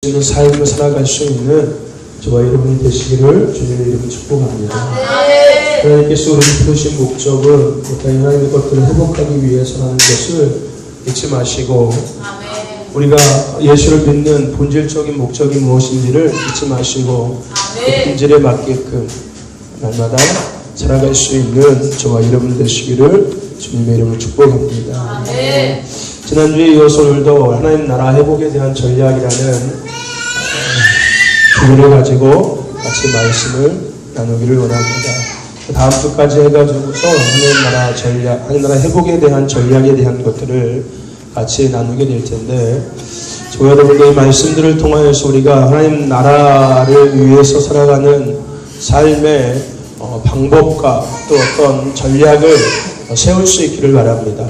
있는 삶을 살아갈 수 있는 저와 여러분이 되시기를 주님의 이름으로 축복합니다. 하나님께서 우리를 부르신 목적은 땅에 하나님의 것들을 회복하기 위해서라는 것을 잊지 마시고 우리가 예수를 믿는 본질적인 목적이 무엇인지를 잊지 마시고 그 본질에 맞게끔 날마다 살아갈 수 있는 저와 여러분 되시기를 주님의 이름으로 축복합니다. 지난주에 이어서 오늘도 하나님 나라 회복에 대한 전략이라는 주문을 가지고 같이 말씀을 나누기를 원합니다. 다음 주까지 해가지고서 하나님 나라 전략, 하나님 나라 회복에 대한 전략에 대한 것들을 같이 나누게 될 텐데, 저와 여러분들의 말씀들을 통하여서 우리가 하나님 나라를 위해서 살아가는 삶의 방법과 또 어떤 전략을 세울 수 있기를 바랍니다.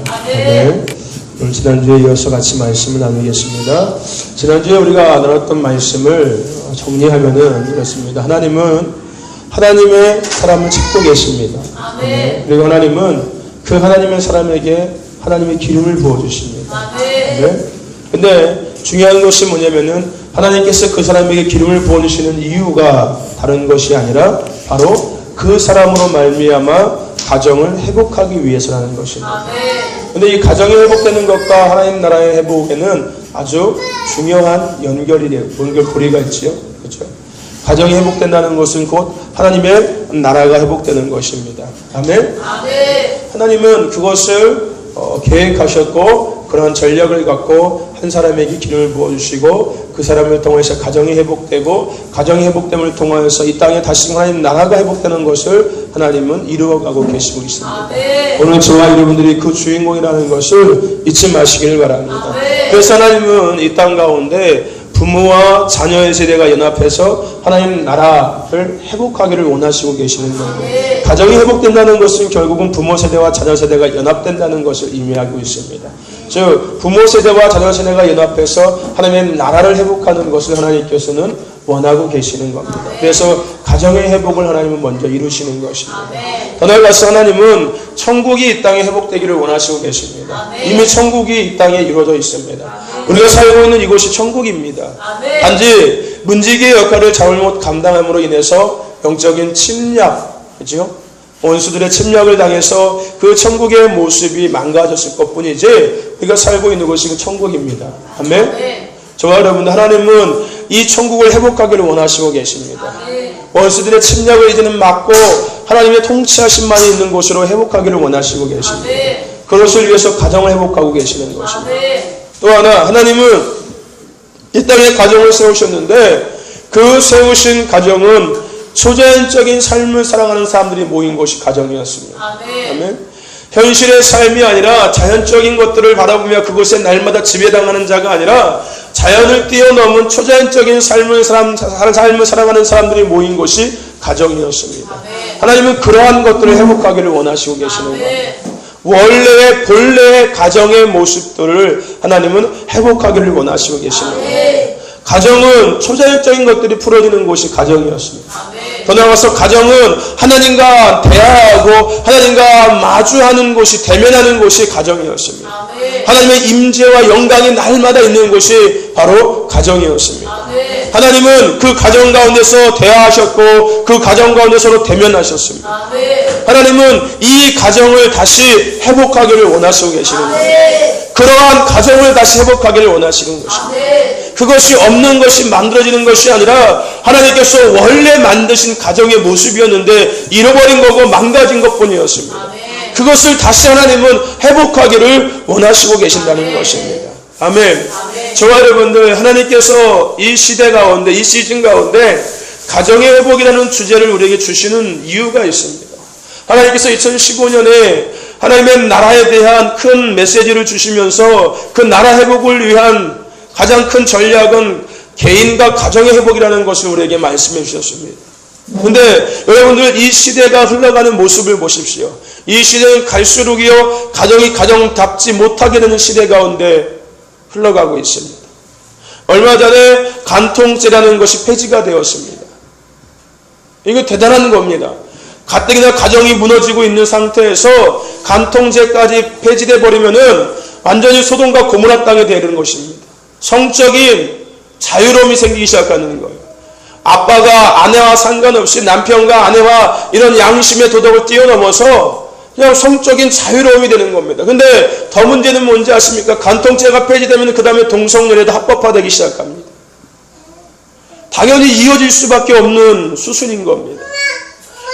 오늘 지난주에 이어서 같이 말씀을 나누겠습니다. 지난주에 우리가 나눴던 말씀을 정리하면은 이렇습니다. 하나님은 하나님의 사람을 찾고 계십니다. 그리고 하나님은 그 하나님의 사람에게 하나님의 기름을 부어주십니다. 근데 중요한 것이 뭐냐면은 하나님께서 그 사람에게 기름을 부어주시는 이유가 다른 것이 아니라 바로 그 사람으로 말미암아 가정을 회복하기 위해서라는 것입니다. 근데 이 가정이 회복되는 것과 하나님 나라의 회복에는 아주 중요한 연결고리가 있지요. 그렇죠? 가정이 회복된다는 것은 곧 하나님의 나라가 회복되는 것입니다. 아멘? 하나님은 그것을 계획하셨고 그러한 전략을 갖고 한 사람에게 기름을 부어주시고 그 사람을 통해서 가정이 회복되고 가정이 회복됨을 통하여서 이 땅에 다시 하나님 나라가 회복되는 것을 하나님은 이루어가고 계시고 있습니다. 오늘 저와 여러분들이 그 주인공이라는 것을 잊지 마시길 바랍니다. 그래서 하나님은 이 땅 가운데 부모와 자녀의 세대가 연합해서 하나님 나라를 회복하기를 원하시고 계시는 거예요. 가정이 회복된다는 것은 결국은 부모 세대와 자녀 세대가 연합된다는 것을 의미하고 있습니다. 즉 부모 세대와 자녀 세대가 연합해서 하나님의 나라를 회복하는 것을 하나님께서는 원하고 계시는 겁니다. 그래서 가정의 회복을 하나님은 먼저 이루시는 것입니다. 더 나아가서 하나님은 천국이 이 땅에 회복되기를 원하시고 계십니다. 이미 천국이 이 땅에 이루어져 있습니다. 우리가 살고 있는 이곳이 천국입니다. 단지 문지기의 역할을 잘못 감당함으로 인해서 영적인 침략, 그렇죠? 원수들의 침략을 당해서 그 천국의 모습이 망가졌을 것뿐이지 우리가 살고 있는 곳이 그 천국입니다. 아멘? 저와 여러분, 하나님은 이 천국을 회복하기를 원하시고 계십니다. 원수들의 침략을 이제는 막고 하나님의 통치하심만이 있는 곳으로 회복하기를 원하시고 계십니다. 그것을 위해서 가정을 회복하고 계시는 것입니다. 또 하나, 하나님은 이 땅에 가정을 세우셨는데 그 세우신 가정은 초자연적인 삶을 살아가는 사람들이 모인 곳이 가정이었습니다. 아멘. 현실의 삶이 아니라 자연적인 것들을 바라보며 그곳에 날마다 지배당하는 자가 아니라 자연을 뛰어넘은 초자연적인 삶을 살아가는 사람들이 모인 곳이 가정이었습니다. 하나님은 그러한 것들을 회복하기를 원하시고 계시는 거예요. 원래의 본래의 가정의 모습들을 하나님은 회복하기를 원하시고 계시는 거예요. 가정은 초자연적인 것들이 풀어지는 곳이 가정이었습니다. 더 나아가서 가정은 하나님과 대화하고 하나님과 마주하는 곳이, 대면하는 곳이 가정이었습니다. 하나님의 임재와 영광이 날마다 있는 곳이 바로 가정이었습니다. 하나님은 그 가정 가운데서 대화하셨고 그 가정 가운데 서로 대면하셨습니다. 하나님은 이 가정을 다시 회복하기를 원하시고 계시는 거예요. 그러한 가정을 다시 회복하기를 원하시는 것입니다. 그것이 없는 것이 만들어지는 것이 아니라 하나님께서 원래 만드신 가정의 모습이었는데 잃어버린 거고 망가진 것뿐이었습니다. 그것을 다시 하나님은 회복하기를 원하시고 계신다는 것입니다. 아멘. 저와 여러분들, 하나님께서 이 시대 가운데, 이 시즌 가운데 가정의 회복이라는 주제를 우리에게 주시는 이유가 있습니다. 하나님께서 2015년에 하나님의 나라에 대한 큰 메시지를 주시면서 그 나라 회복을 위한 가장 큰 전략은 개인과 가정의 회복이라는 것을 우리에게 말씀해 주셨습니다. 그런데 여러분들, 이 시대가 흘러가는 모습을 보십시오. 이 시대는 갈수록이요 가정이 가정답지 못하게 되는 시대 가운데 흘러가고 있습니다. 얼마 전에 간통죄라는 것이 폐지가 되었습니다. 이거 대단한 겁니다. 가뜩이나 가정이 무너지고 있는 상태에서 간통죄까지 폐지돼 버리면은 완전히 소돔과 고모라 땅에 되는 것입니다. 성적인 자유로움이 생기기 시작하는 거예요. 아빠가 아내와 상관없이 남편과 아내와 이런 양심의 도덕을 뛰어넘어서 그냥 성적인 자유로움이 되는 겁니다. 근데 더 문제는 뭔지 아십니까? 간통죄가 폐지되면 그 다음에 동성연애도 합법화되기 시작합니다. 당연히 이어질 수밖에 없는 수순인 겁니다.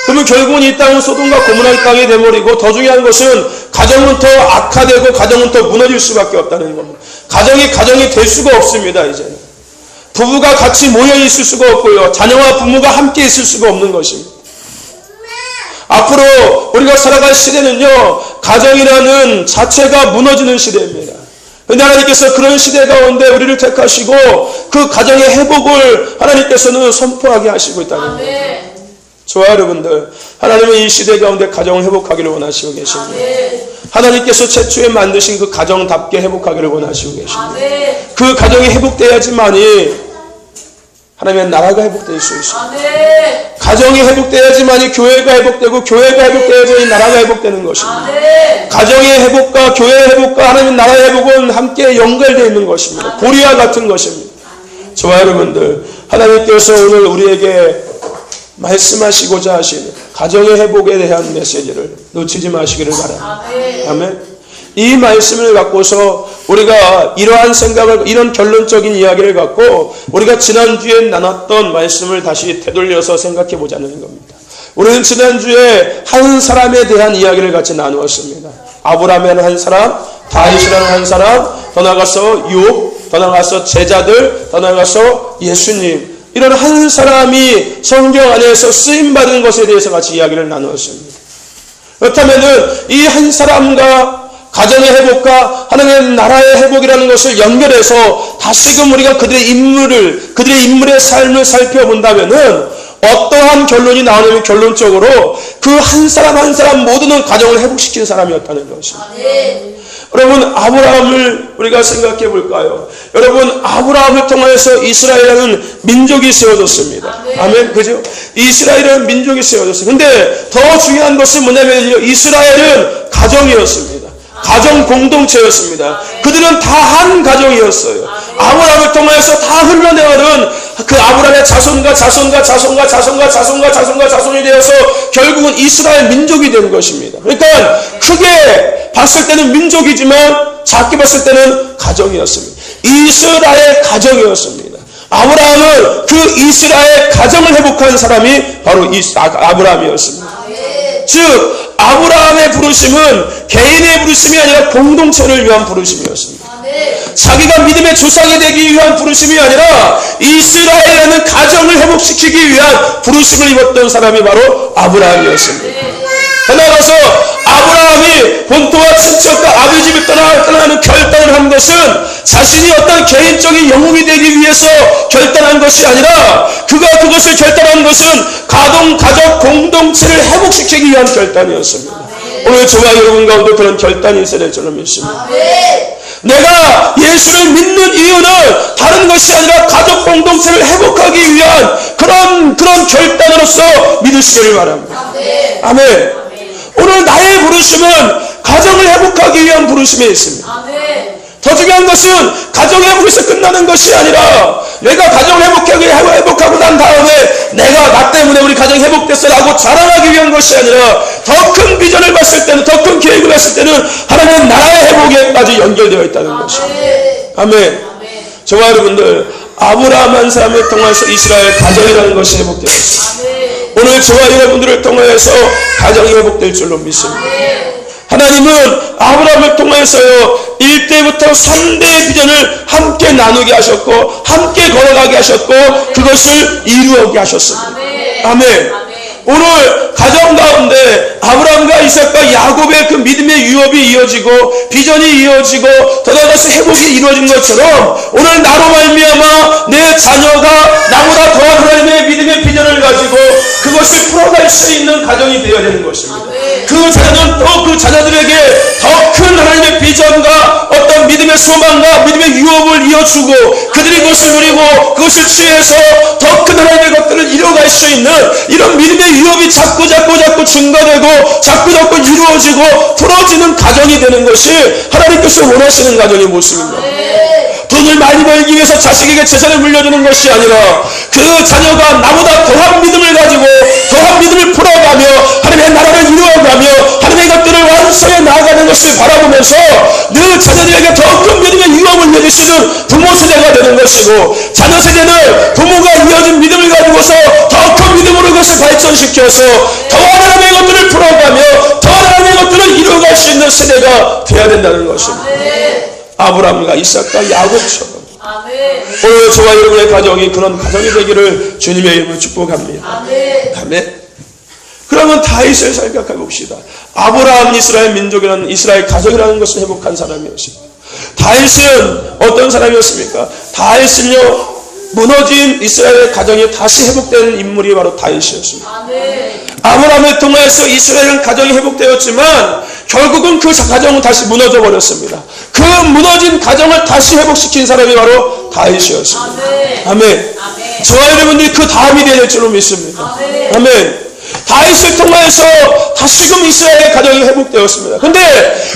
그러면 결국은 이 땅은 소돔과 고모라의 땅이 되어버리고, 더 중요한 것은 가정은 더 악화되고 가정은 더 무너질 수밖에 없다는 겁니다. 가정이 될 수가 없습니다. 이제는 부부가 같이 모여 있을 수가 없고요, 자녀와 부모가 함께 있을 수가 없는 것입니다. 앞으로 우리가 살아갈 시대는요, 가정이라는 자체가 무너지는 시대입니다. 그런데 하나님께서 그런 시대 가운데 우리를 택하시고 그 가정의 회복을 하나님께서는 선포하게 하시고 있다는 거죠. 저와 여러분들, 하나님은 이 시대 가운데 가정을 회복하기를 원하시고 계십니다. 하나님께서 최초에 만드신 그 가정답게 회복하기를 원하시고 계십니다. 그 가정이 회복돼야지만이 하나님의 나라가 회복될 수 있습니다. 가정이 회복돼야지만이 교회가 회복되고, 교회가 회복돼야지만이 나라가 회복되는 것입니다. 가정의 회복과 교회의 회복과 하나님의 나라의 회복은 함께 연결되어 있는 것입니다. 고리와 같은 것입니다. 저와 여러분들, 하나님께서 오늘 우리에게 말씀하시고자 하신 가정의 회복에 대한 메시지를 놓치지 마시기를 바랍니다. 아멘. 이 말씀을 갖고서 우리가 이러한 생각을, 이런 결론적인 이야기를 갖고 우리가 지난주에 나눴던 말씀을 다시 되돌려서 생각해 보자는 겁니다. 우리는 지난주에 한 사람에 대한 이야기를 같이 나누었습니다. 아브라함이라는 한 사람, 다윗이라는 한 사람, 더 나아가서 욥, 더 나아가서 제자들, 더 나아가서 예수님, 이런 한 사람이 성경 안에서 쓰임받은 것에 대해서 같이 이야기를 나누었습니다. 그렇다면 이 한 사람과 가정의 회복과 하나님의 나라의 회복이라는 것을 연결해서 다시금 우리가 그들의 인물의 삶을 살펴본다면은 어떠한 결론이 나오냐면, 결론적으로 그 한 사람 한 사람 모두는 가정을 회복시킨 사람이었다는 것입니다. 여러분, 아브라함을 우리가 생각해 볼까요? 여러분, 아브라함을 통해서 이스라엘이라는 민족이 세워졌습니다. 아멘. 그죠? 이스라엘이라는 민족이 세워졌어요. 근데 더 중요한 것은 뭐냐면요, 이스라엘은 가정이었습니다. 가정 공동체였습니다. 그들은 다 한 가정이었어요. 아브라함을 통해서 다 흘러내오는 그 아브라함의 자손과 자손과 자손과 자손과 자손과 자손과 자손이 되어서 결국은 이스라엘 민족이 된 것입니다. 그러니까 크게 봤을 때는 민족이지만 작게 봤을 때는 가정이었습니다. 이스라엘 가정이었습니다. 아브라함은 그 이스라엘 가정을 회복한 사람이 바로 아브라함이었습니다. 즉 아브라함의 부르심은 개인의 부르심이 아니라 공동체를 위한 부르심이었습니다. 자기가 믿음의 조상이 되기 위한 부르심이 아니라 이스라엘이라는 가정을 회복시키기 위한 부르심을 입었던 사람이 바로 아브라함이었습니다. 나아가서 아브라함이 본토와 친척과 아비 집을 떠나는 결단을 한 것은 자신이 어떤 개인적인 영웅이 되기 위해서 결단한 것이 아니라, 그가 그것을 결단한 것은 가족 공동체를 회복시키기 위한 결단이었습니다. 오늘 저와 여러분 가운데 그런 결단이 있어야 될 줄로 믿습니다. 내가 예수를 믿는 이유는 다른 것이 아니라 가족 공동체를 회복하기 위한 그런 결단으로서 믿으시기를 바랍니다. 아멘. 오늘 나의 부르심은 가정을 회복하기 위한 부르심에 있습니다. 더 중요한 것은 가정 회복에서 끝나는 것이 아니라, 내가 가정 회복하고 난 다음에 내가 나 때문에 우리 가정이 회복됐어라고 자랑하기 위한 것이 아니라, 더 큰 비전을 봤을 때는, 더 큰 계획을 봤을 때는 하나님의 나라의 회복에까지 연결되어 있다는 것입니다. 아멘. 저와 여러분들, 아브라함 한 사람을 통해서 이스라엘 가정이라는 것이 회복되었습니다. 오늘 저와 여러분들을 통해서 가정이 회복될 줄로 믿습니다. 하나님은 아브라함을 통해서요, 1대부터 3대의 비전을 함께 나누게 하셨고, 함께 걸어가게 하셨고, 그것을 이루게 하셨습니다. 아멘. 오늘 가정 가운데 아브라함과 이삭과 야곱의 그 믿음의 유업이 이어지고 비전이 이어지고 더 나아가서 회복이 이루어진 것처럼, 오늘 나로 말미암아 내 자녀가 나보다 더한 하나님의 믿음의 비전을 가지고 그것을 풀어갈 수 있는 가정이 되어야 되는 것입니다. 그 자녀는 또 그 자녀들에게 더 큰 하나님의 비전과 어떤 믿음의 소망과 믿음의 유업을 이어주고, 그들이 그것을 누리고 그것을 취해서 더 큰 하나님의 것들을 이뤄갈 수 있는 이런 믿음의 유업이 자꾸 증가되고 자꾸 이루어지고 풀어지는 가정이 되는 것이 하나님께서 원하시는 가정의 모습입니다. 두 돈을 많이 벌기 위해서 자식에게 재산을 물려주는 것이 아니라 그 자녀가 나보다 더한 믿음을 가지고 더한 믿음을 풀어가며 하나님의 나라를 이루어가며 하나님의 것들을 완성해 나아가는 것을 바라보면서 늘 자녀들에게 더 큰 믿음의 유업을 내주시는 부모 세대가 되는 것이고, 자녀 세대는 부모가 이어진 믿음을 가지고서 더 큰 믿음으로 그것을 발전시켜서 더 하나님의 것들을 풀어가며 더 하나님의 것들을 이루어갈 수 있는 세대가 되어야 된다는 것입니다. 아브라함과 이삭과 야곱처럼 오늘 저와 여러분의 가정이 그런 가정이 되기를 주님의 이름으로 축복합니다. 아멘. 그러면 다윗을 생각해 봅시다. 아브라함 이스라엘 민족이라는 이스라엘 가정이라는 것은 회복한 사람이었습니다. 다윗은 어떤 사람이었습니까? 다윗은요, 무너진 이스라엘 가정이 다시 회복되는 인물이 바로 다윗이었습니다. 아브라함을 통해서 이스라엘 가정이 회복되었지만 결국은 그 가정은 다시 무너져 버렸습니다. 그 무너진 가정을 다시 회복시킨 사람이 바로 다윗이었습니다. 아멘. 저와 여러분들이 그 다음이 되야 될 줄로 믿습니다. 아멘. 다윗을 통해서 다시금 이스라엘의 가정이 회복되었습니다. 근데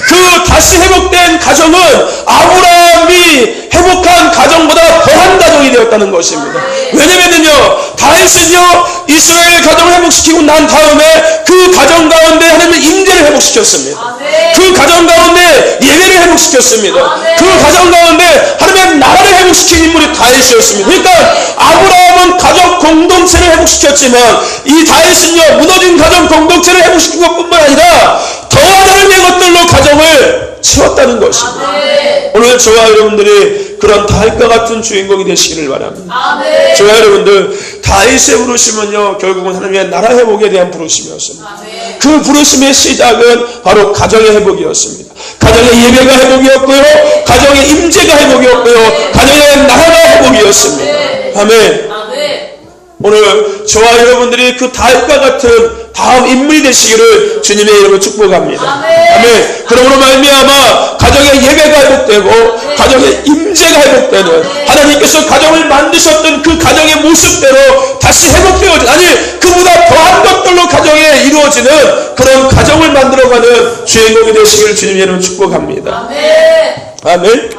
그 다시 회복된 가정은 아브라함이 회복한 가정보다 더한 가정이 되었다는 것입니다. 왜냐면요, 다윗은요, 이스라엘 가정을 회복시키고 난 다음에 그 가정 가운데 하나님의 임재를 회복시켰습니다. 그 가정 가운데 예배를 회복시켰습니다. 그 가정 가운데 하나님의 나라를 회복시킨 인물이 다윗이었습니다. 그러니까 아브라함은 가족 공동체를 회복시켰지만 이 다윗은요, 무너진 가정 공동체를 회복시킨 것뿐만 아니라 더한 하나님의 것들로 가정을 채웠다는 것입니다. 오늘 저와 여러분들이 그런 다윗과 같은 주인공이 되시기를 바랍니다. 저와 여러분들, 다윗의 부르심은요, 결국은 하나님의 나라 회복에 대한 부르심이었습니다. 그 부르심의 시작은 바로 가정의 회복이었습니다. 가정의 예배가 회복이었고요, 가정의 임재가 회복이었고요, 가정의 나라가 회복이었습니다. 아멘. 오늘 저와 여러분들이 그 다윗과 같은 다음 인물이 되시기를 주님의 이름으로 축복합니다. 아멘. 그러므로 말미암아 가정의 예배가 회복되고 가정의 임재가 회복되는, 하나님께서 가정을 만드셨던 그 가정의 모습대로 다시 회복되어지는, 아니 그보다 더한 것들로 가정에 이루어지는 그런 가정을 만들어가는 주인공이 되시기를 주님의 이름으로 축복합니다. 아멘.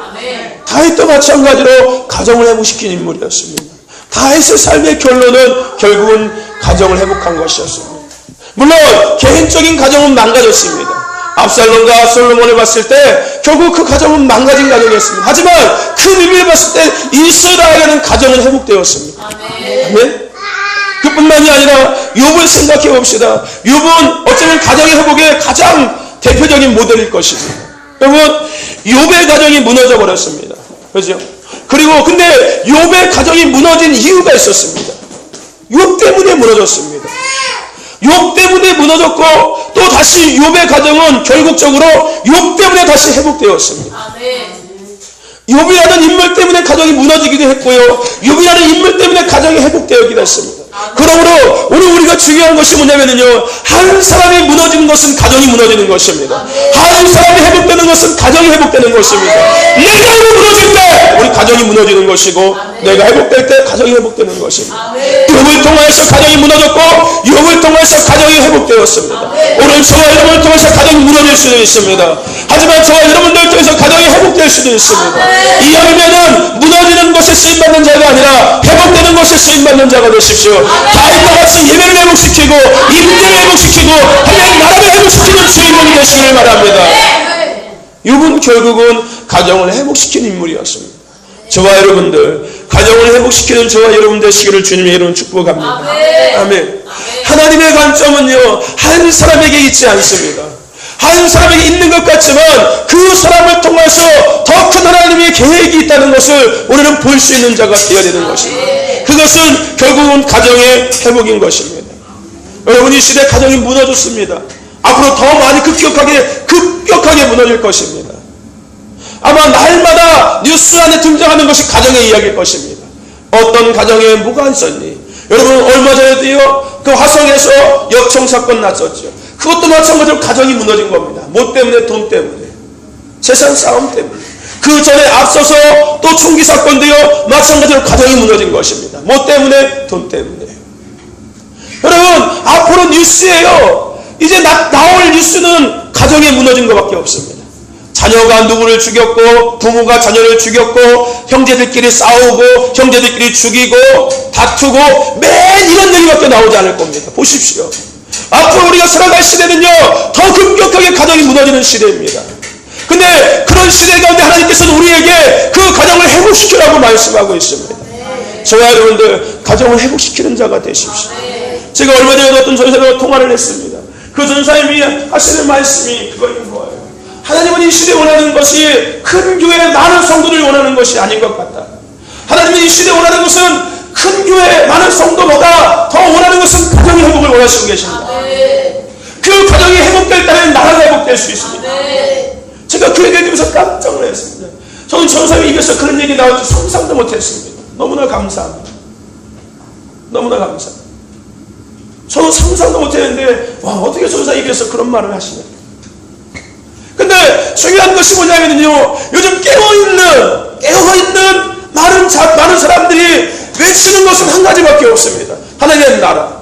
다윗도 마찬가지로 가정을 회복시킨 인물이었습니다. 다윗의 삶의 결론은 결국은 가정을 회복한 것이었습니다. 물론 개인적인 가정은 망가졌습니다. 압살롬과 솔로몬을 봤을 때 결국 그 가정은 망가진 가정이었습니다. 하지만 큰 의미를 봤을 때 이스라엘은 가정은 회복되었습니다. 아멘. 그뿐만이 아니라 욥을 생각해 봅시다. 욥은 어쩌면 가정의 회복의 가장 대표적인 모델일 것입니다. 여러분, 욥의 가정이 무너져 버렸습니다. 그렇죠? 그리고 근데 욥의 가정이 무너진 이유가 있었습니다. 욥 때문에 무너졌습니다. 욥 때문에 무너졌고, 또 다시 욥의 가정은 결국적으로 욥 때문에 다시 회복되었습니다. 욥이라는 인물 때문에 가정이 무너지기도 했고요, 욥이라는 인물 때문에 가정이 회복되었기도 했습니다. 그러므로 오늘 우리가 중요한 것이 뭐냐면요, 한 사람이 무너지는 것은 가정이 무너지는 것입니다. 한 사람이 회복되는 것은 가정이 회복되는 것입니다. 내가 무너질 때 우리 가정이 무너지는 것이고, 내가 회복될 때 가정이 회복되는 것입니다. 욥을 통해서 가정이 무너졌고, 욥을 통해서 가정이 회복되었습니다. 오늘 저와 여러분을 통해서 가정이 무너질 수도 있습니다. 하지만 저와 여러분들 통해서 가정이 회복될 수도 있습니다. 이 열매는 무너지는 것에 쓰임받는 자가 아니라 회복되는 것에 쓰임받는 자가 되십시오. 다윗과 같이 예배를 회복시키고 임재를 회복시키고 하나님의 나라를 회복시키는 주인공이 되시길 바랍니다. 욥은 결국은 가정을 회복시킨 인물이었습니다. 저와 여러분들, 가정을 회복시키는 저와 여러분 되시기를 주님의 이름으로 축복합니다. 아멘. 하나님의 관점은요, 한 사람에게 있지 않습니다. 한 사람에게 있는 것 같지만 그 사람을 통해서 더 큰 하나님의 계획이 있다는 것을 우리는 볼 수 있는 자가 되어야 되는 것입니다. 그것은 결국은 가정의 회복인 것입니다. 여러분, 이 시대 가정이 무너졌습니다. 앞으로 더 많이 급격하게 무너질 것입니다. 아마 날마다 뉴스 안에 등장하는 것이 가정의 이야기일 것입니다. 어떤 가정에 뭐가 있었니? 여러분, 얼마 전에도요, 그 화성에서 역청 사건 났었죠. 그것도 마찬가지로 가정이 무너진 겁니다. 뭐 때문에? 돈 때문에. 재산 싸움 때문에. 그 전에 앞서서 또 총기 사건도요, 마찬가지로 가정이 무너진 것입니다. 뭐 때문에? 돈 때문에. 여러분, 앞으로 뉴스에요, 이제 나올 뉴스는 가정이 무너진 것밖에 없습니다. 자녀가 누구를 죽였고 부모가 자녀를 죽였고 형제들끼리 싸우고 형제들끼리 죽이고 다투고 매일 이런 얘기밖에 나오지 않을 겁니다. 보십시오. 앞으로 우리가 살아갈 시대는요 더 급격하게 가정이 무너지는 시대입니다. 근데 그런 시대 가운데 하나님께서는 우리에게 그 가정을 회복시키라고 말씀하고 있습니다. 저와 여러분들 가정을 회복시키는 자가 되십시오. 제가 얼마 전에 어떤 전사님과 통화를 했습니다. 그 전사님이 하시는 말씀이 그거인 거예요. 하나님은 이 시대에 원하는 것이 큰 교회 많은 성도를 원하는 것이 아닌 것 같다. 하나님은 이 시대에 원하는 것은 큰 교회 많은 성도보다 더 원하는 것은 가정의 회복을 원하시고 계십니다. 그 가정이 회복될 때는 나라가 회복될 수 있습니다. 제가 그 얘기를 들으면서 깜짝 놀랐습니다. 저는 전사님이 입에서 그런 얘기 나올 줄 상상도 못했습니다. 너무나 감사합니다. 너무나 감사합니다. 저는 상상도 못했는데 와 어떻게 전사님이 입에서 그런 말을 하시냐. 근데 중요한 것이 뭐냐면요 요즘 깨어있는 많은 사람들이 외치는 것은 한 가지밖에 없습니다. 하나님의 나라.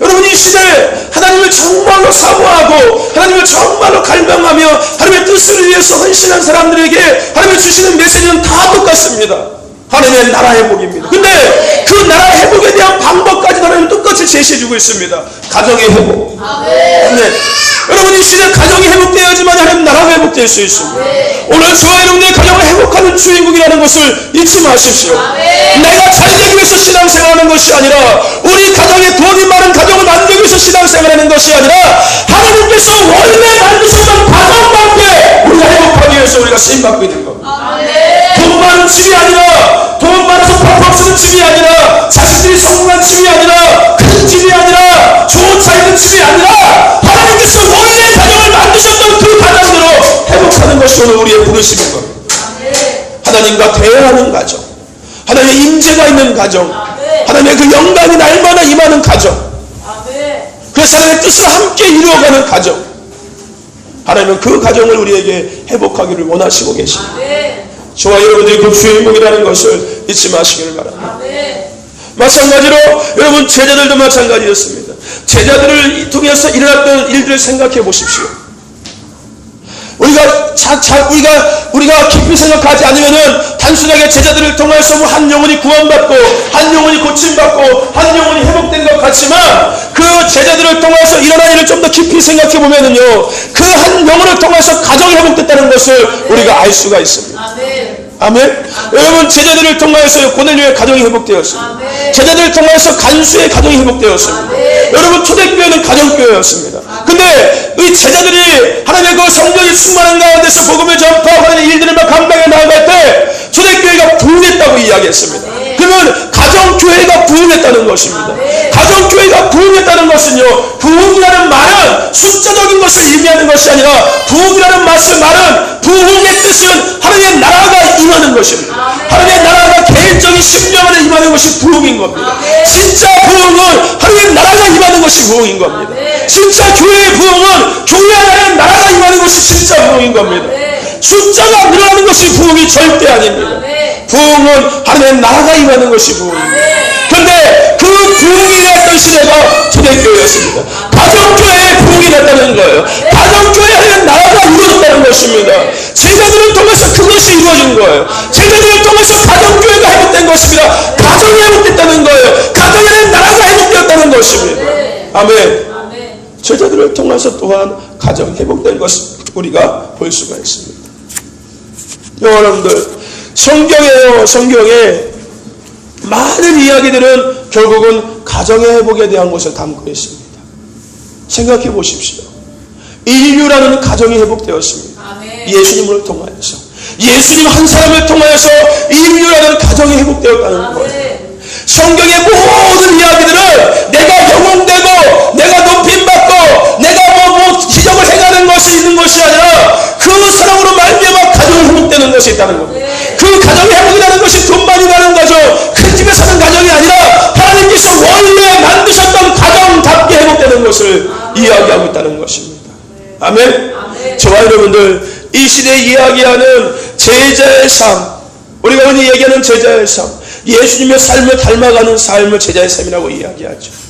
여러분 이 시대에 하나님을 정말로 사모하고 하나님을 정말로 갈망하며 하나님의 뜻을 위해서 헌신한 사람들에게 하나님이 주시는 메시지는 다 똑같습니다. 하나님의 나라 회복입니다. 근데 그 나라 회복에 대한 방법까지 하나님 똑같이 제시해주고 있습니다. 가정의 회복. 네. 여러분 이 시대 가정이 회복되어야지만 하나님 나라가 회복될 수 있습니다. 오늘 저와 여러분의 가정을 회복하는 주인공이라는 것을 잊지 마십시오. 내가 잘되기 위해서 신앙생활하는 것이 아니라 우리 가정에 돈이 많은 가정을 만들기 위해서 신앙생활하는 것이 아니라 하나님께서 원래 만드셨던 가정관계 우리가 회복하기 위해서 우리가 쓰임받고 있는 겁니다. 돈 많은 집이 아니라 돈 많아서 팍팍 쓰는 집이 아니라 자식들이 성공한 집이 아니라 큰 집이 아니라 좋은 차 있는 집이 아니라 하나님께서 원래 가정을 만드셨던 그 가정으로 회복하는 것이 오늘 우리의 부르심인 겁니다. 하나님과 대화하는 가정, 하나님의 임재가 있는 가정, 하나님의 그 영광이 날마다 임하는 가정, 그래서 하나님의 뜻을 함께 이루어가는 가정, 하나님은 그 가정을 우리에게 회복하기를 원하시고 계십니다. 저와 여러분들이 그 주인공이라는 것을 잊지 마시기를 바랍니다. 마찬가지로 여러분 제자들도 마찬가지였습니다. 제자들을 통해서 일어났던 일들을 생각해 보십시오. 우리가 깊이 생각하지 않으면은 단순하게 제자들을 통해서 한 영혼이 구원받고 한 영혼이 고침받고 한 영혼이 회복된 것 같지만 그 제자들을 통해서 일어난 일을 좀 더 깊이 생각해 보면은요 그 한 영혼을 통해서 가정이 회복됐다는 것을 우리가 알 수가 있습니다. 아멘. 여러분 제자들을 통해서 고넬료의 가정이 회복되었습니다. 제자들을 통해서 간수의 가정이 회복되었습니다. 여러분 초대교회는 가정교회였습니다. 근데 이 제자들이 하나님의 그 성령이 충만한 가운데서 복음을 전파하고 하는 일들을 막 감당해 나아갈 때 초대교회가 부흥했다고 이야기했습니다. 그러면 가정교회가 부흥했다는 것입니다. 가정교회가 부흥했다는 것은요 부흥이라는 말은 숫자적인 것을 의미하는 것이 아니라 부흥이라는 말은 부흥의 뜻은 하나님의 나라가 임하는 것입니다. 하나님의 나라가 개인적인 심령 안에 임하는 것이 부흥인 겁니다. 진짜 부흥은 하나님의 나라가 임하는 것이 부흥인 겁니다. 진짜 교회의 부흥은 교회 안에 나라가 임하는 것이 진짜 부흥인 겁니다. 숫자가 늘어나는 것이 부흥이 절대 아닙니다. 부흥은 하나님의 나라가 임하는 것이 부흥입니다. 그런데 그 부흥이 일어났던 시대가 초대교회였습니다. 가정교회의 부흥이 일어났다는 거예요. 가정교회에 하나님의 나라가 이루어졌다는 것입니다. 제자들을 통해서 그것이 이루어진 거예요. 제자들을 통해서 가정교회가 회복된 것입니다. 가정이 회복됐다는 거예요. 가정에 나라가 회복되었다는 것입니다. 아멘. 제자들을 통해서 또한 가정이 회복된 것을 우리가 볼 수가 있습니다. 여러분들 성경에 많은 이야기들은 결국은 가정의 회복에 대한 것을 담고 있습니다. 생각해 보십시오. 인류라는 가정이 회복되었습니다. 예수님을 통하여서 예수님 한 사람을 통하여서 인류라는 가정이 회복되었다는 거예요. 성경의 모든 이야기들은 내가 영웅되고 내가 높임받고 내가 기적을 행하는 것이 있는 것이 아니라 그 사람으로 말미암아 가정이 회복되는 것이 있다는 겁니다. 그 가정이 회복이라는 것이 돈 많이 가는 가정, 큰 집에 사는 가정이 아니라 하나님께서 원래 만드셨던 가정답게 회복되는 것을 이야기하고 있다는 것입니다. 아멘. 저와 여러분들 이 시대에 이야기하는 제자의 삶, 우리가 흔히 얘기하는 제자의 삶, 예수님의 삶을 닮아가는 삶을 제자의 삶이라고 이야기하죠.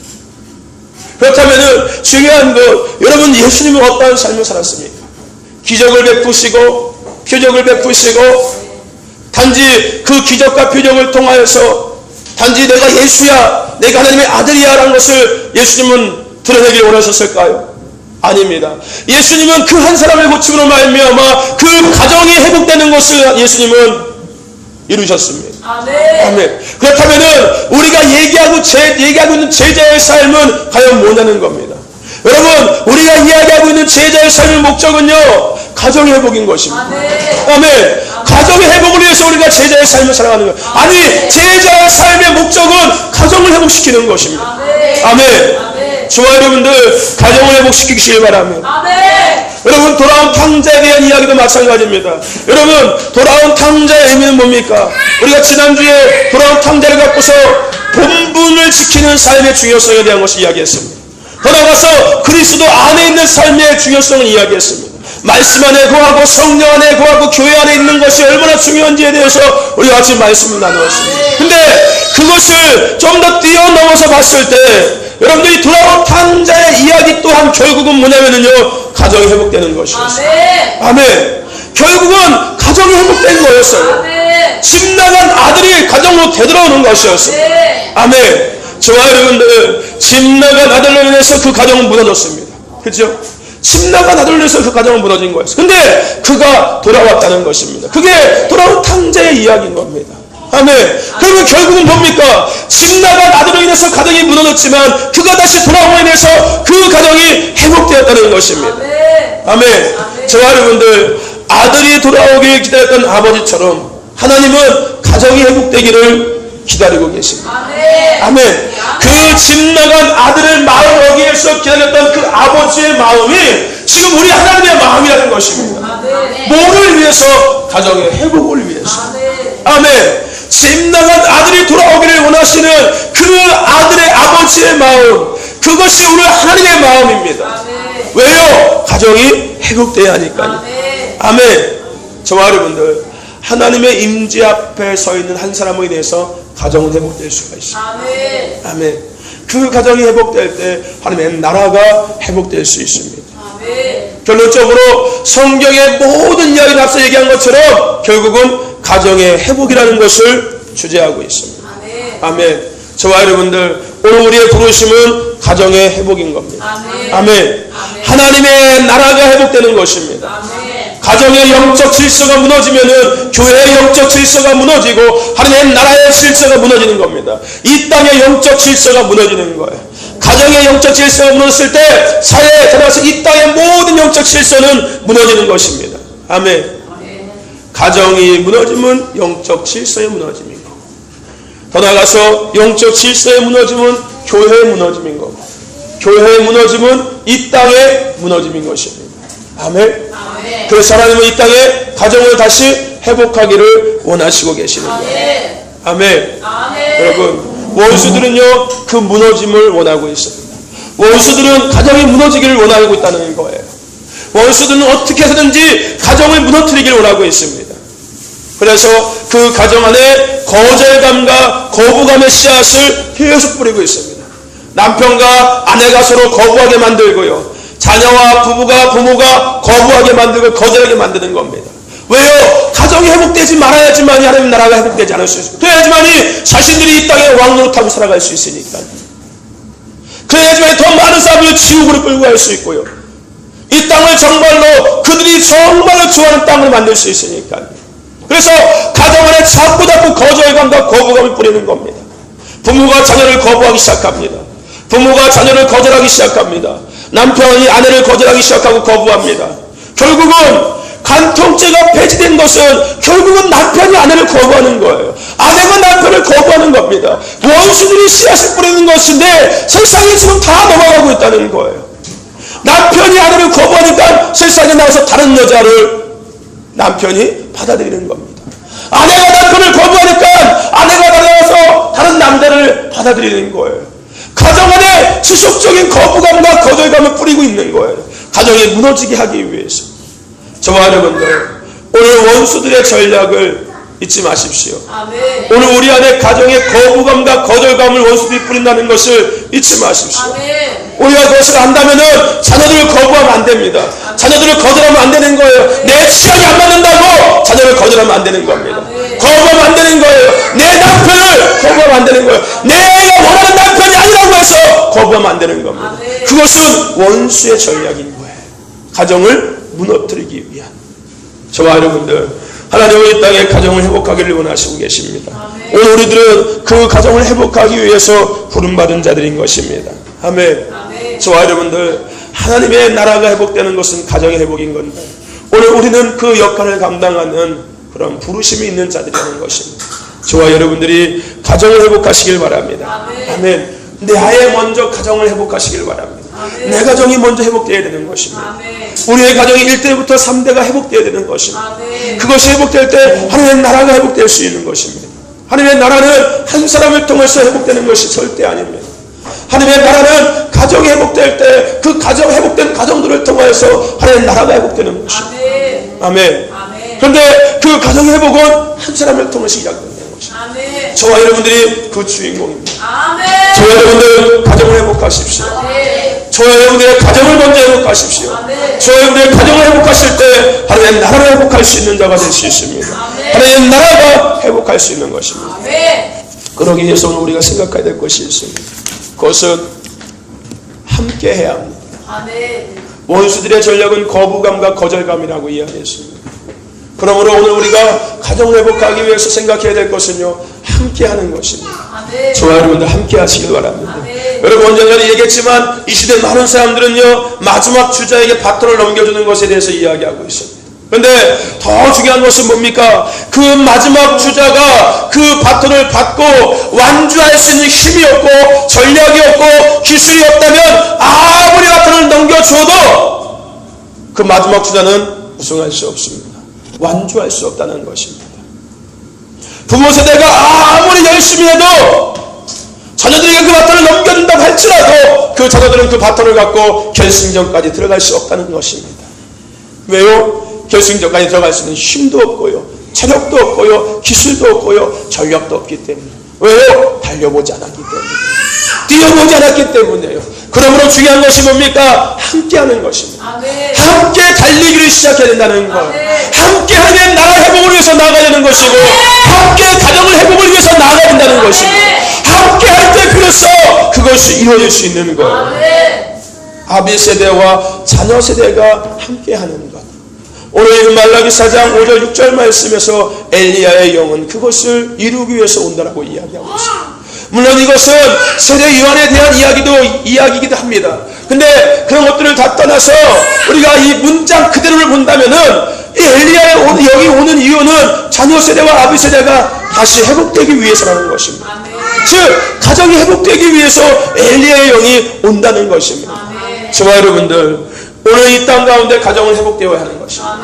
그렇다면 중요한 것, 여러분 예수님은 어떠한 삶을 살았습니까? 기적을 베푸시고 표적을 베푸시고 단지 그 기적과 표적을 통하여서 단지 내가 예수야, 내가 하나님의 아들이야 라는 것을 예수님은 드러내길 원하셨을까요? 아닙니다. 예수님은 그 한 사람의 고침으로 말미암아 그 가정이 회복되는 것을 예수님은 이루셨습니다. 아멘. 그렇다면은 우리가 얘기하고 있는 제자의 삶은 과연 뭐냐는 겁니다. 여러분, 우리가 이야기하고 있는 제자의 삶의 목적은요, 가정의 회복인 것입니다. 아멘. 가정의 회복을 위해서 우리가 제자의 삶을 살아가는 거예요. 아니, 제자의 삶의 목적은 가정을 회복시키는 것입니다. 아멘. 저와 여러분들 가정을 회복시키시길 바랍니다. 여러분, 돌아온 탕자에 대한 이야기도 마찬가지입니다. 여러분, 돌아온 탕자의 의미는 뭡니까? 우리가 지난주에 돌아온 탕자를 갖고서 본분을 지키는 삶의 중요성에 대한 것을 이야기했습니다. 더 나아가서 그리스도 안에 있는 삶의 중요성을 이야기했습니다. 말씀 안에 거하고 성령 안에 거하고 교회 안에 있는 것이 얼마나 중요한지에 대해서 우리가 같이 말씀을 나누었습니다. 근데 그것을 좀 더 뛰어넘어서 봤을 때 여러분들이 돌아온 탕자의 이야기 또한 결국은 뭐냐면요, 가정이 회복되는 것이었어요. 아멘. 결국은 가정이 회복된 거였어요. 집 나간 아들이 가정으로 되돌아오는 것이었어요. 아멘. 저와 여러분들, 집 나간 아들로 인해서 그 가정은 무너졌습니다. 그렇죠? 집 나간 아들로 인해서 그 가정은 무너진 거였어요. 근데 그가 돌아왔다는 것입니다. 그게 돌아온 탕자의 이야기인 겁니다. 아멘. 그러면 결국은 뭡니까? 집 나간 아들로 인해서 가정이 무너졌지만 그가 다시 돌아옴으로 인해서 그 가정이 회복되었다는 것입니다. 아멘. 저와 여러분들, 아들이 돌아오길 기다렸던 아버지처럼 하나님은 가정이 회복되기를 기다리고 계십니다. 아멘. 그 집 나간 아들의 마음 여기에서 기다렸던 그 아버지의 마음이 지금 우리 하나님의 마음이라는 것입니다. 뭐를 위해서? 가정의 회복을 위해서. 아멘. 집 나간 아들이 돌아오기를 원하시는 그 아들의 아버지의 마음, 그것이 우리 하나님의 마음입니다. 왜요? 가정이 회복돼야 하니까요. 아멘. 저와 여러분들, 하나님의 임재 앞에 서 있는 한 사람에 대해서 가정은 회복될 수가 있습니다. 아멘. 그 가정이 회복될 때 하나님의 나라가 회복될 수 있습니다. 결론적으로 성경의 모든 이야기를 앞서 얘기한 것처럼 결국은 가정의 회복이라는 것을 주제하고 있습니다. 아멘. 저와 여러분들, 오늘 우리의 부르심은 가정의 회복인 겁니다. 아멘. 하나님의 나라가 회복되는 것입니다. 가정의 영적 질서가 무너지면은 교회의 영적 질서가 무너지고 하나님의 나라의 질서가 무너지는 겁니다. 이 땅의 영적 질서가 무너지는 거예요. 가정의 영적 질서가 무너졌을 때 사회에 들어가서 이 땅의 모든 영적 질서는 무너지는 것입니다. 아멘. 가정이 무너지면 영적 질서의 무너짐인 거고, 더 나아가서 영적 질서의 무너짐은 교회의 무너짐인 거고, 교회의 무너짐은 이 땅의 무너짐인 것입니다. 아멘. 그래서 하나님은 이 땅에 가정을 다시 회복하기를 원하시고 계시는 거예요. 아멘. 여러분, 원수들은요, 그 무너짐을 원하고 있습니다. 원수들은 가정이 무너지기를 원하고 있다는 거예요. 원수들은 어떻게 해서든지 가정을 무너뜨리기를 원하고 있습니다. 그래서 그 가정 안에 거절감과 거부감의 씨앗을 계속 뿌리고 있습니다. 남편과 아내가 서로 거부하게 만들고요, 자녀와 부모가 거부하게 만들고 거절하게 만드는 겁니다. 왜요? 가정이 회복되지 말아야지만이 하나님 나라가 회복되지 않을 수 있어요. 그래야지만이 자신들이 이 땅에 왕노릇하고 살아갈 수 있으니까. 그래야지만이 더 많은 사람을 지옥으로 끌고 갈 수 있고요, 이 땅을 정말로 그들이 정말로 좋아하는 땅으로 만들 수 있으니까. 그래서 가정 안에 자꾸 거절감과 거부감을 뿌리는 겁니다. 부모가 자녀를 거부하기 시작합니다. 부모가 자녀를 거절하기 시작합니다. 남편이 아내를 거절하기 시작하고 거부합니다. 결국은 간통죄가 폐지된 것은 결국은 남편이 아내를 거부하는 거예요. 아내가 남편을 거부하는 겁니다. 원수들이 씨앗을 뿌리는 것인데 세상에 지금 다 넘어가고 있다는 거예요. 남편이 아내를 거부하니까 세상에 나와서 다른 여자를 남편이 받아들이는 겁니다. 아내가 남편을 거부하니까 아내가 나와서 다른 남자를 받아들이는 거예요. 가정 안에 지속적인 거부감과 거절감을 뿌리고 있는 거예요. 가정이 무너지게 하기 위해서. 저와 여러분들, 오늘 원수들의 전략을 잊지 마십시오. 아멘. 오늘 우리 안에 가정의 거부감과 거절감을 원수들이 뿌린다는 것을 잊지 마십시오. 아멘. 우리가 그것을 안다면은 자녀들을 거부하면 안 됩니다. 자녀들을 거절하면 안 되는 거예요. 내 취향이 안 맞는다고 자녀를 거절하면 안 되는 겁니다. 거부하면 안 되는 거예요. 내 남편을 거부하면 안 되는 거예요. 내가 원하는 남편이 아니라고 해서 거부하면 안 되는 겁니다. 그것은 원수의 전략인 거예요. 가정을 무너뜨리기 위한. 저와 여러분들, 하나님은 이 땅에 가정을 회복하기를 원하시고 계십니다. 오늘 우리들은 그 가정을 회복하기 위해서 부름받은 자들인 것입니다. 아멘. 저와 여러분들, 하나님의 나라가 회복되는 것은 가정의 회복인 건데, 오늘 우리는 그 역할을 감당하는 그런 부르심이 있는 자들이라는 것입니다. 저와 여러분들이 가정을 회복하시길 바랍니다. 아멘. 내 아예 먼저 가정을 회복하시길 바랍니다. 내 가정이 먼저 회복되어야 되는 것입니다. 우리의 가정이 1대부터 3대가 회복되어야 되는 것입니다. 그것이 회복될 때 하나님의 나라가 회복될 수 있는 것입니다. 하나님의 나라는 한 사람을 통해서 회복되는 것이 절대 아닙니다. 하나님의 나라는 가정이 회복될 때 그 가정 회복된 가정들을 통해서 하나님의 나라가 회복되는 것입니다. 아멘. 그런데 그 가정의 회복은 한 사람을 통해서 시작되는 것입니다. 저와 여러분들이 그 주인공입니다. 저와 여러분들 가정을 회복하십시오. 저와 여러분들의 가정을 먼저 회복하십시오. 저와 여러분들의 가정을 회복하실 때 하나님의 나라를 회복할 수 있는 자가 될 수 있습니다. 하나님의 나라가 회복할 수 있는 것입니다. 그러기 위해서 오늘 우리가 생각해야 될 것이 있습니다. 그것은 함께 해야 합니다. 원수들의 전략은 거부감과 거절감이라고 이야기했습니다. 그러므로 오늘 우리가 가정을 회복하기 위해서 생각해야 될 것은요, 함께 하는 것입니다. 저와 여러분들 함께 하시길 바랍니다. 여러분 언젠가 얘기했지만 이 시대 많은 사람들은요, 마지막 주자에게 바톤을 넘겨주는 것에 대해서 이야기하고 있습니다. 그런데 더 중요한 것은 뭡니까? 그 마지막 주자가 그 바톤을 받고 완주할 수 있는 힘이 없고 전략이 없고 기술이 없다면 아무리 바톤을 넘겨줘도 그 마지막 주자는 우승할 수 없습니다. 완주할 수 없다는 것입니다. 부모 세대가 아무리 열심히 해도 자녀들에게 그 바톤을 넘겨준다고 할지라도 그 자녀들은 그 바톤을 갖고 결승전까지 들어갈 수 없다는 것입니다. 왜요? 결승전까지 들어갈 수 있는 힘도 없고요, 체력도 없고요, 기술도 없고요, 전략도 없기 때문에. 왜요? 달려보지 않았기 때문에, 뛰어보지 않았기 때문에요. 그러므로 중요한 것이 뭡니까? 함께하는 것입니다. 함께 달리기를 시작해야 된다는 것. 함께 하는 나라 회복을 위해서 나아가야 되는 것이고, 함께 가정을 회복을 위해서 나아가야 된다는 것입니다. 함께 할 때 비로소 그것이 이루어질 수 있는 것. 아비 세대와 자녀 세대가 함께 하는 것. 오늘 읽은 말라기 4장 5절 6절 말씀에서 엘리야의 영은 그것을 이루기 위해서 온다라고 이야기하고 있습니다. 물론 이것은 세대 유한에 대한 이야기이기도 합니다. 근데 그런 것들을 다 떠나서 우리가 이 문장 그대로를 본다면은 이 엘리야의 여기 오는 이유는 자녀 세대와 아비 세대가 다시 회복되기 위해서라는 것입니다. 즉 가정이 회복되기 위해서 엘리야의 영이 온다는 것입니다. 저와 여러분들, 오늘 이 땅 가운데 가정을 회복되어야 하는 것입니다.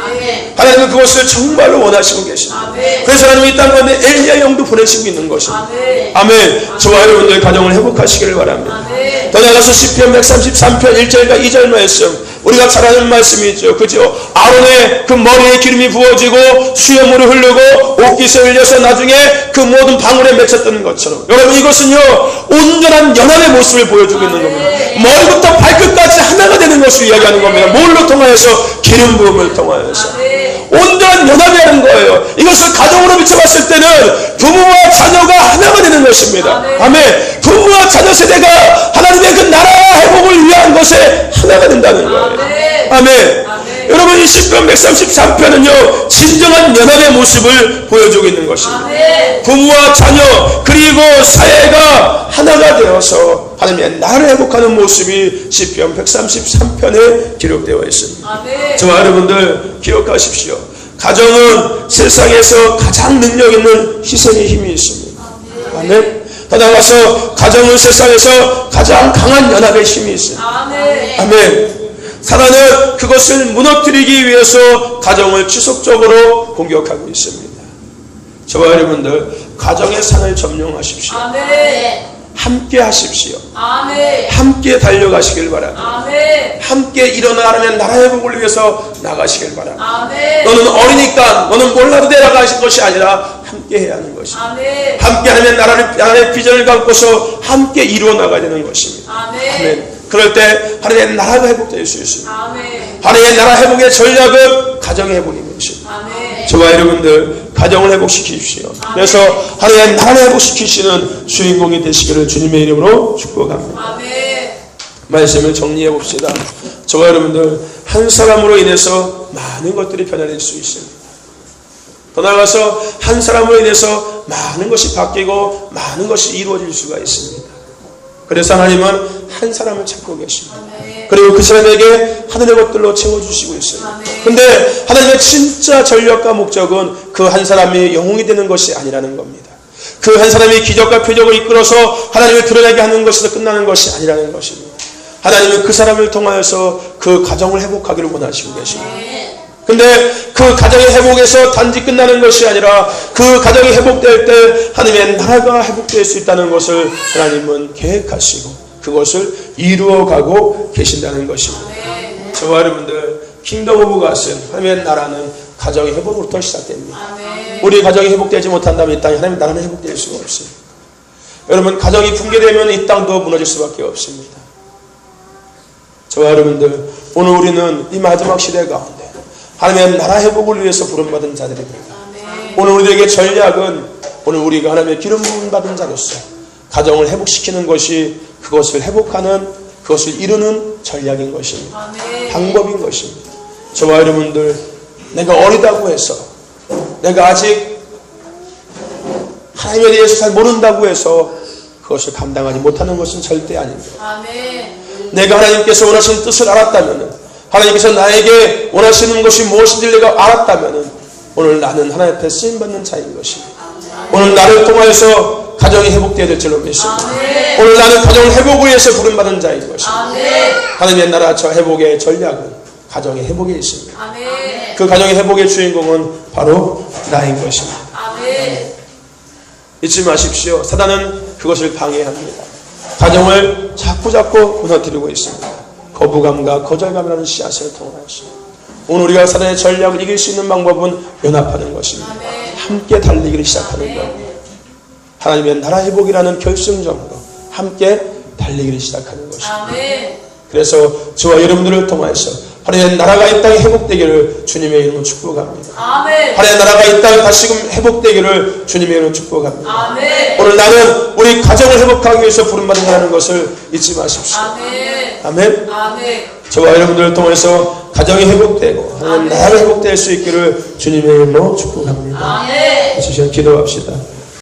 하나님은 그것을 정말로 원하시고 계십니다. 그래서 하나님은 이 땅 가운데 엘리야의 영도 보내시고 있는 것입니다. 아멘. 저와 여러분들 가정을 회복하시기를 바랍니다. 더 나아가서 시편 133편 1절과 2절 말씀, 우리가 잘 아는 말씀이죠. 그죠? 아론의 그 머리에 기름이 부어지고 수염물이 흐르고 옷깃에 흘려서 나중에 그 모든 방울에 맺혔던 것처럼, 여러분 이것은요 온전한 연합의 모습을 보여주고 있는 겁니다. 머리부터 발끝까지 하나가 되는 것을 이야기하는 겁니다. 뭘로 통하여서? 기름 부음을 통하여서 온전한 연합이라는 거예요. 이것을 가정으로 비춰봤을 때는 부모와 자녀가 하나가 되는 것입니다. 아멘. 부모와 자녀 세대가 하나님의 그 나라 회복을 위한 것에 하나가 된다는 거예요. 아멘. 여러분 이 시편 133편은요 진정한 연합의 모습을 보여주고 있는 것입니다. 부모와 자녀 그리고 사회가 하나가 되어서 하나님의 나라를 회복하는 모습이 시편 133편에 기록되어 있습니다. 저와 여러분들 기억하십시오. 가정은 세상에서 가장 능력 있는 희생의 힘이 있습니다. 아멘. 더 나아가서 가정은 세상에서 가장 강한 연합의 힘이 있습니다. 아멘. 사단은 그것을 무너뜨리기 위해서 가정을 지속적으로 공격하고 있습니다. 저와 여러분들 가정의 산을 점령하십시오. 함께 하십시오. 함께 달려가시길 바랍니다. 함께 일어나라면 나라 회복을 위해서 나가시길 바랍니다. 너는 어리니까 너는 몰라도 내려가실 것이 아니라 함께 해야 하는 것입니다. 함께 하면 나라의 비전을 갖고서 함께 이루어 나가야 되는 것입니다. 아멘. 그럴 때 하나님의 나라가 회복될 수 있습니다. 아멘. 하나님의 나라 회복의 전략은 가정의 회복인 것입니다. 아멘. 저와 여러분들 가정을 회복시키십시오. 그래서 하나님의 나라를 회복시키시는 주인공이 되시기를 주님의 이름으로 축복합니다. 아멘. 말씀을 정리해 봅시다. 저와 여러분들 한 사람으로 인해서 많은 것들이 변화될 수 있습니다. 더 나아가서 한 사람으로 인해서 많은 것이 바뀌고 많은 것이 이루어질 수가 있습니다. 그래서 하나님은 한 사람을 찾고 계십니다. 그리고 그 사람에게 하늘의 것들로 채워주시고 있습니다. 근데 하나님의 진짜 전략과 목적은 그 한 사람이 영웅이 되는 것이 아니라는 겁니다. 그 한 사람이 기적과 표적을 이끌어서 하나님을 드러나게 하는 것에서 끝나는 것이 아니라는 것입니다. 하나님은 그 사람을 통하여서 그 가정을 회복하기를 원하시고 계십니다. 근데 그 가정의 회복에서 단지 끝나는 것이 아니라 그 가정이 회복될 때 하나님의 나라가 회복될 수 있다는 것을 하나님은 계획하시고 그것을 이루어가고 계신다는 것입니다. 저와 여러분들 킹덤 오브 갓은 하나님의 나라는 가정의 회복으로부터 시작됩니다. 우리 가정이 회복되지 못한다면 이 땅에 하나님의 나라는 회복될 수가 없습니다. 여러분 가정이 붕괴되면 이 땅도 무너질 수밖에 없습니다. 저와 여러분들 오늘 우리는 이 마지막 시대 가운데 하나님의 나라 회복을 위해서 부름받은 자들입니다. 오늘 우리에게 전략은 오늘 우리가 하나님의 기름 부음 받은 자로서 가정을 회복시키는 것이 그것을 회복하는 그것을 이루는 전략인 것입니다. 방법인 것입니다. 저와 여러분들 내가 어리다고 해서 내가 아직 하나님에 대해서 잘 모른다고 해서 그것을 감당하지 못하는 것은 절대 아닙니다. 내가 하나님께서 원하시는 뜻을 알았다면 하나님께서 나에게 원하시는 것이 무엇인지 내가 알았다면 오늘 나는 하나님 앞에 쓰임받는 자인 것입니다. 오늘 나를 통하여서 가정이 회복되어야 될 줄로 믿습니다. 오늘 나는 가정을 회복을 위해서 부름받은 자인 것입니다. 하나님의 나라 저 회복의 전략은 가정의 회복에 있습니다. 그 가정의 회복의 주인공은 바로 나인 것입니다. 잊지 마십시오. 사단은 그것을 방해합니다. 가정을 자꾸 무너뜨리고 있습니다. 거부감과 거절감이라는 씨앗을 통하여서 오늘 우리가 사단의 전략을 이길 수 있는 방법은 연합하는 것입니다. 함께 달리기를 시작하는 겁니다. 하나님의 나라 회복이라는 결승점으로 함께 달리기를 시작하는 것입니다. 그래서 저와 여러분들을 통해서 하나님의 나라가 이 땅에 회복되기를 주님의 이름으로 축복합니다. 하나님의 나라가 이 땅에 다시금 회복되기를 주님의 이름으로 축복합니다. 오늘 나는 우리 가정을 회복하기 위해서 부름받은 자라는 것을 잊지 마십시오. 아멘. 저와 여러분들을 통해서 가정이 회복되고 하나님 나라가 회복될 수 있기를 주님의 이름으로 축복합니다. 다시 기도합시다.